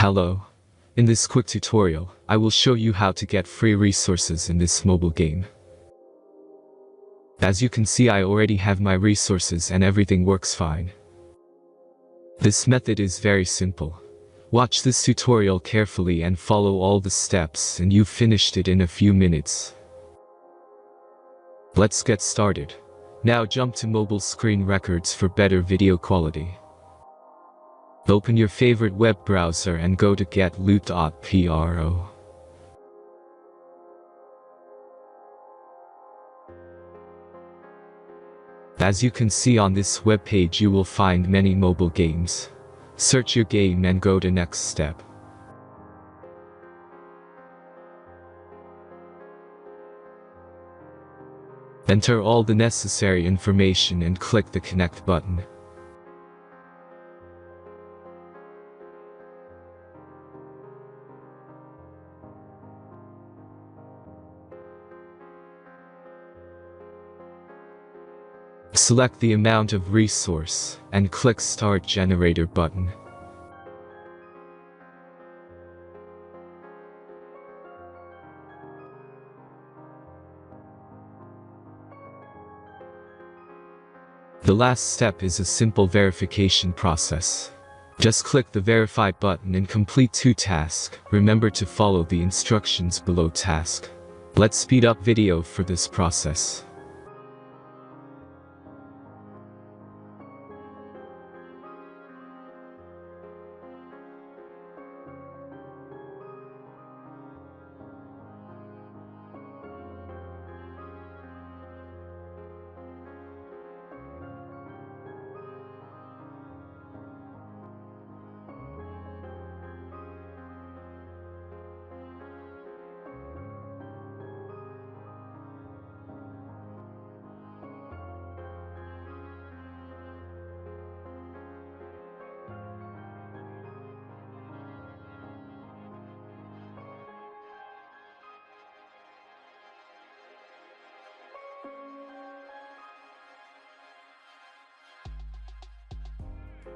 Hello. In this quick tutorial, I will show you how to get free resources in this mobile game. As you can see, I already have my resources and everything works fine. This method is very simple. Watch this tutorial carefully and follow all the steps and you've finished it in a few minutes. Let's get started. Now jump to mobile screen records for better video quality. Open your favorite web browser and go to getloot.pro. As you can see on this web page, you will find many mobile games. Search your game and go to next step. Enter all the necessary information and click the connect button. Select the amount of resource and click Start Generator button. The last step is a simple verification process. Just click the Verify button and complete 2 tasks. Remember to follow the instructions below task. Let's speed up video for this process.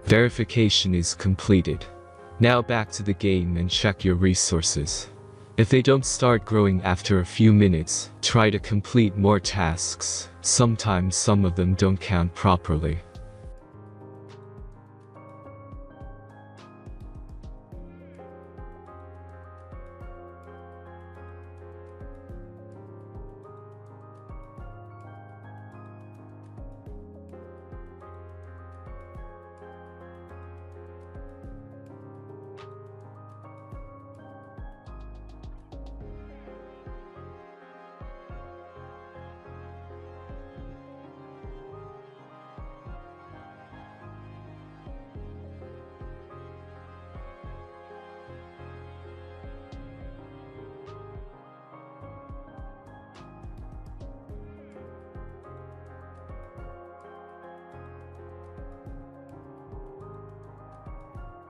Verification is completed. Now back to the game and check your resources. If they don't start growing after a few minutes, try to complete more tasks. Sometimes some of them don't count properly.